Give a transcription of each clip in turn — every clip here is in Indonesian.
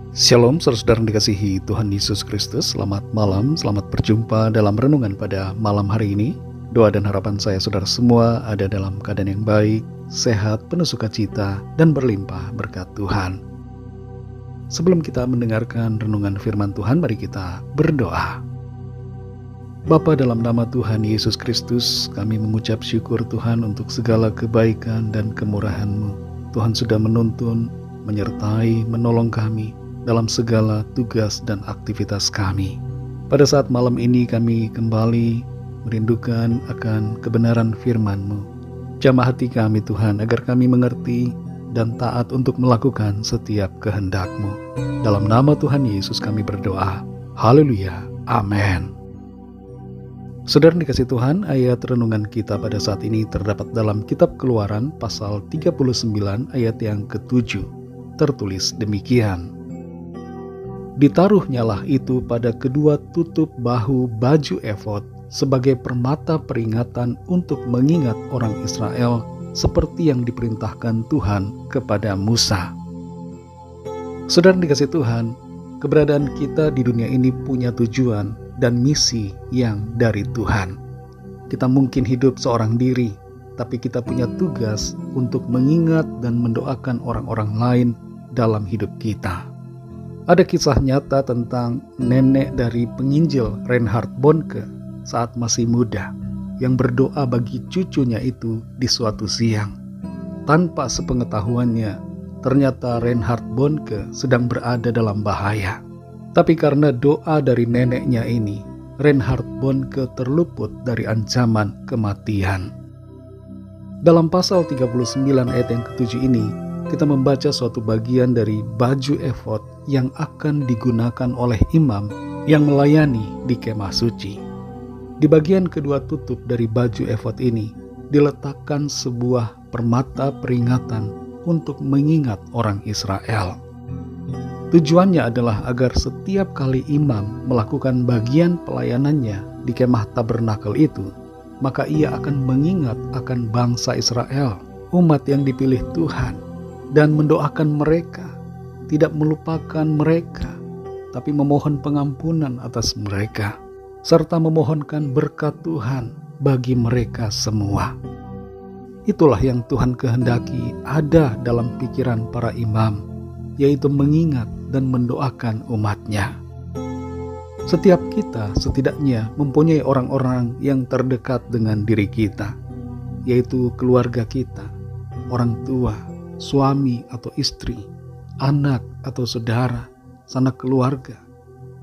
Shalom, saudara-saudara yang dikasihi Tuhan Yesus Kristus. Selamat malam, selamat berjumpa dalam renungan pada malam hari ini. Doa dan harapan saya saudara semua ada dalam keadaan yang baik, sehat, penuh sukacita, dan berlimpah berkat Tuhan. Sebelum kita mendengarkan renungan firman Tuhan, mari kita berdoa. Bapa, dalam nama Tuhan Yesus Kristus, kami mengucap syukur Tuhan untuk segala kebaikan dan kemurahan-Mu. Tuhan sudah menuntun, menyertai, menolong kami dalam segala tugas dan aktivitas kami. Pada saat malam ini kami kembali merindukan akan kebenaran firman-Mu. Jamah hati kami Tuhan, agar kami mengerti dan taat untuk melakukan setiap kehendak-Mu. Dalam nama Tuhan Yesus kami berdoa. Haleluya. Amin. Saudara dikasih Tuhan, ayat renungan kita pada saat ini terdapat dalam kitab Keluaran pasal 39 ayat yang ke-7. Tertulis demikian. Ditaruhnyalah itu pada kedua tutup bahu baju efod sebagai permata peringatan untuk mengingat orang Israel seperti yang diperintahkan Tuhan kepada Musa. Saudara dikasih Tuhan, keberadaan kita di dunia ini punya tujuan dan misi yang dari Tuhan. Kita mungkin hidup seorang diri, tapi kita punya tugas untuk mengingat dan mendoakan orang-orang lain dalam hidup kita. Ada kisah nyata tentang nenek dari penginjil Reinhard Bonnke saat masih muda yang berdoa bagi cucunya itu di suatu siang. Tanpa sepengetahuannya, ternyata Reinhard Bonnke sedang berada dalam bahaya. Tapi karena doa dari neneknya ini, Reinhard Bonnke terluput dari ancaman kematian. Dalam pasal 39 ayat yang ke-7 ini, kita membaca suatu bagian dari baju efod yang akan digunakan oleh imam yang melayani di kemah suci. Di bagian kedua tutup dari baju efod ini diletakkan sebuah permata peringatan untuk mengingat orang Israel. Tujuannya adalah agar setiap kali imam melakukan bagian pelayanannya di kemah tabernakel itu, maka ia akan mengingat akan bangsa Israel, umat yang dipilih Tuhan, dan mendoakan mereka, tidak melupakan mereka, tapi memohon pengampunan atas mereka, serta memohonkan berkat Tuhan bagi mereka semua. Itulah yang Tuhan kehendaki ada dalam pikiran para imam, yaitu mengingat dan mendoakan umatnya. Setiap kita setidaknya mempunyai orang-orang yang terdekat dengan diri kita, yaitu keluarga kita, orang tua, suami atau istri, anak atau saudara, sanak keluarga.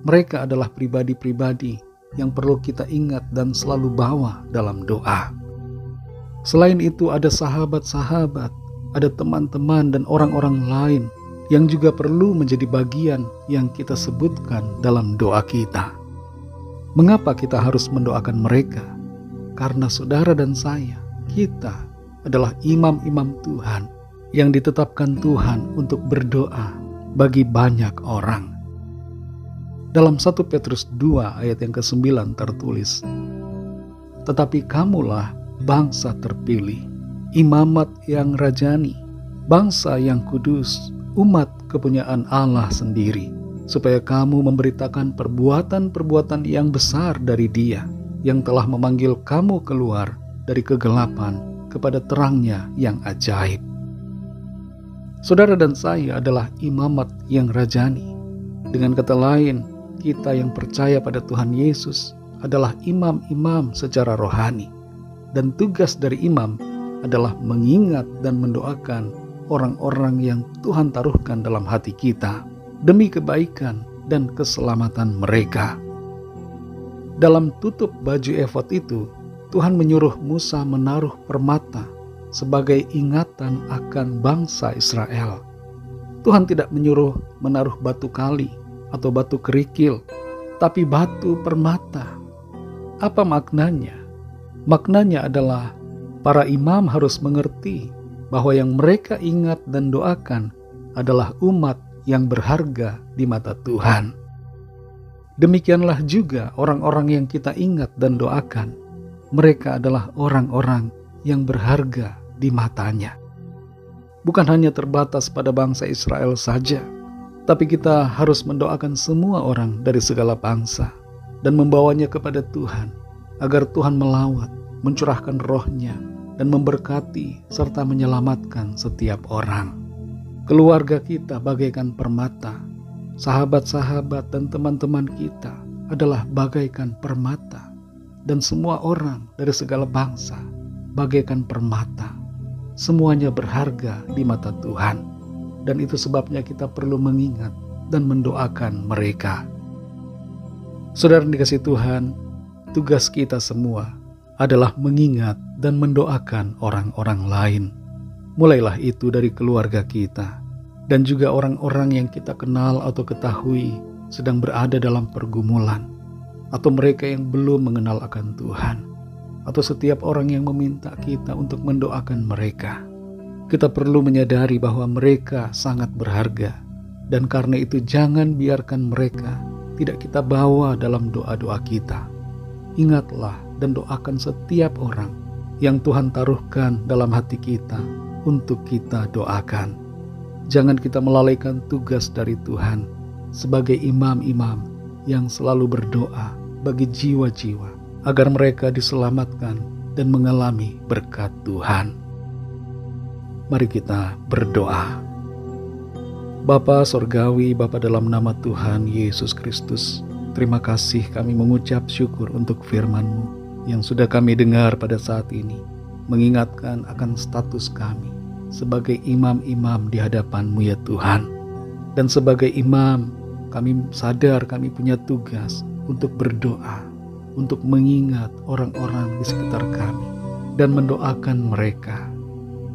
Mereka adalah pribadi-pribadi yang perlu kita ingat dan selalu bawa dalam doa. Selain itu ada sahabat-sahabat, ada teman-teman dan orang-orang lain yang juga perlu menjadi bagian yang kita sebutkan dalam doa kita. Mengapa kita harus mendoakan mereka? Karena saudara dan saya, kita adalah imam-imam Tuhan yang ditetapkan Tuhan untuk berdoa bagi banyak orang. Dalam 1 Petrus 2 ayat yang ke-9 tertulis, "Tetapi kamulah bangsa terpilih, imamat yang rajani, bangsa yang kudus, umat kepunyaan Allah sendiri, supaya kamu memberitakan perbuatan-perbuatan yang besar dari Dia, yang telah memanggil kamu keluar dari kegelapan kepada terangnya yang ajaib." Saudara dan saya adalah imamat yang rajani. Dengan kata lain, kita yang percaya pada Tuhan Yesus adalah imam-imam secara rohani. Dan tugas dari imam adalah mengingat dan mendoakan orang-orang yang Tuhan taruhkan dalam hati kita demi kebaikan dan keselamatan mereka. Dalam tutup baju efod itu, Tuhan menyuruh Musa menaruh permata sebagai ingatan akan bangsa Israel. Tuhan tidak menyuruh menaruh batu kali atau batu kerikil, tapi batu permata. Apa maknanya? Maknanya adalah para imam harus mengerti bahwa yang mereka ingat dan doakan adalah umat yang berharga di mata Tuhan. Demikianlah juga orang-orang yang kita ingat dan doakan. Mereka adalah orang-orang yang berharga di matanya. Bukan hanya terbatas pada bangsa Israel saja, Tapi kita harus mendoakan semua orang dari segala bangsa dan membawanya kepada Tuhan, agar Tuhan melawat, mencurahkan roh-Nya, dan memberkati serta menyelamatkan setiap orang. Keluarga kita bagaikan permata, sahabat-sahabat dan teman-teman kita adalah bagaikan permata, dan semua orang dari segala bangsa bagaikan permata. Semuanya berharga di mata Tuhan, dan itu sebabnya kita perlu mengingat dan mendoakan mereka. Saudara dikasihi Tuhan, tugas kita semua adalah mengingat dan mendoakan orang-orang lain. Mulailah itu dari keluarga kita, dan juga orang-orang yang kita kenal atau ketahui sedang berada dalam pergumulan, atau mereka yang belum mengenal akan Tuhan, atau setiap orang yang meminta kita untuk mendoakan mereka. Kita perlu menyadari bahwa mereka sangat berharga, dan karena itu jangan biarkan mereka tidak kita bawa dalam doa-doa kita. Ingatlah dan doakan setiap orang yang Tuhan taruhkan dalam hati kita untuk kita doakan. Jangan kita melalaikan tugas dari Tuhan sebagai imam-imam yang selalu berdoa bagi jiwa-jiwa agar mereka diselamatkan dan mengalami berkat Tuhan. Mari kita berdoa. Bapa Sorgawi, Bapa dalam nama Tuhan Yesus Kristus, terima kasih kami mengucap syukur untuk firman-Mu yang sudah kami dengar pada saat ini, mengingatkan akan status kami sebagai imam-imam di hadapan-Mu ya Tuhan. Dan sebagai imam, kami sadar kami punya tugas untuk berdoa, untuk mengingat orang-orang di sekitar kami dan mendoakan mereka.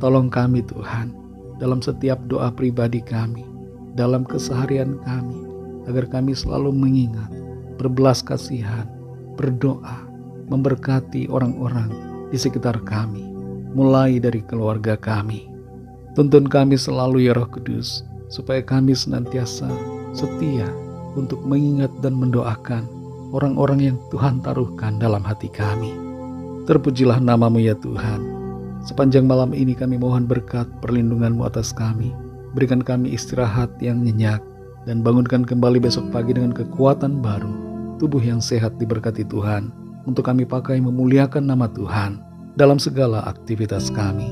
Tolong kami Tuhan, dalam setiap doa pribadi kami, dalam keseharian kami, agar kami selalu mengingat, berbelas kasihan, berdoa, memberkati orang-orang di sekitar kami, mulai dari keluarga kami. Tuntun kami selalu ya Roh Kudus, supaya kami senantiasa setia untuk mengingat dan mendoakan orang-orang yang Tuhan taruhkan dalam hati kami. Terpujilah nama-Mu ya Tuhan. Sepanjang malam ini kami mohon berkat perlindungan-Mu atas kami. Berikan kami istirahat yang nyenyak, dan bangunkan kembali besok pagi dengan kekuatan baru, tubuh yang sehat diberkati Tuhan, untuk kami pakai memuliakan nama Tuhan dalam segala aktivitas kami.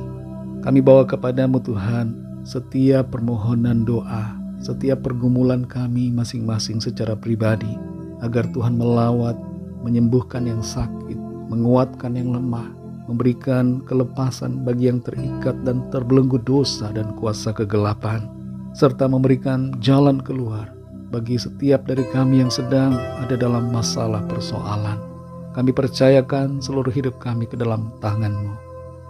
Kami bawa kepadamu Tuhan setiap permohonan doa, setiap pergumulan kami masing-masing secara pribadi, agar Tuhan melawat, menyembuhkan yang sakit, menguatkan yang lemah, memberikan kelepasan bagi yang terikat dan terbelenggu dosa dan kuasa kegelapan, serta memberikan jalan keluar bagi setiap dari kami yang sedang ada dalam masalah persoalan. Kami percayakan seluruh hidup kami ke dalam tangan-Mu.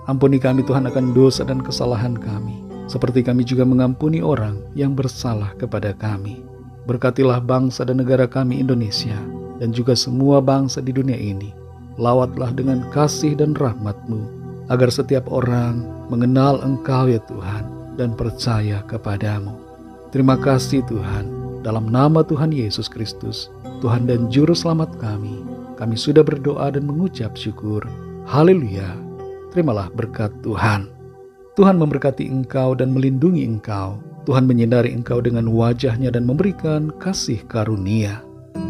Ampuni kami Tuhan akan dosa dan kesalahan kami, seperti kami juga mengampuni orang yang bersalah kepada kami. Berkatilah bangsa dan negara kami Indonesia, dan juga semua bangsa di dunia ini. Lawatlah dengan kasih dan rahmat-Mu, agar setiap orang mengenal Engkau ya Tuhan, dan percaya kepadamu. Terima kasih Tuhan, dalam nama Tuhan Yesus Kristus, Tuhan dan Juru Selamat kami sudah berdoa dan mengucap syukur. Haleluya. Terimalah berkat Tuhan. Tuhan memberkati engkau dan melindungi engkau. Tuhan menyinari engkau dengan wajah-Nya dan memberikan kasih karunia.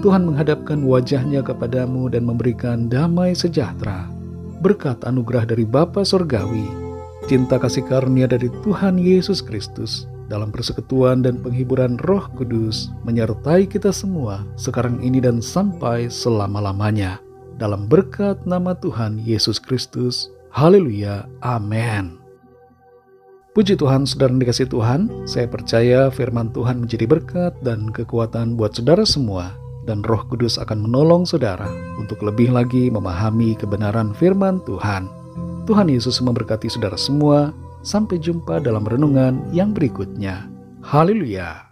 Tuhan menghadapkan wajah-Nya kepadamu dan memberikan damai sejahtera. Berkat anugerah dari Bapa Sorgawi, cinta kasih karunia dari Tuhan Yesus Kristus, dalam persekutuan dan penghiburan Roh Kudus, menyertai kita semua sekarang ini dan sampai selama-lamanya. Dalam berkat nama Tuhan Yesus Kristus. Haleluya. Amin. Puji Tuhan, saudara yang dikasihi Tuhan, saya percaya firman Tuhan menjadi berkat dan kekuatan buat saudara semua, dan Roh Kudus akan menolong saudara untuk lebih lagi memahami kebenaran firman Tuhan. Tuhan Yesus memberkati saudara semua. Sampai jumpa dalam renungan yang berikutnya. Haleluya.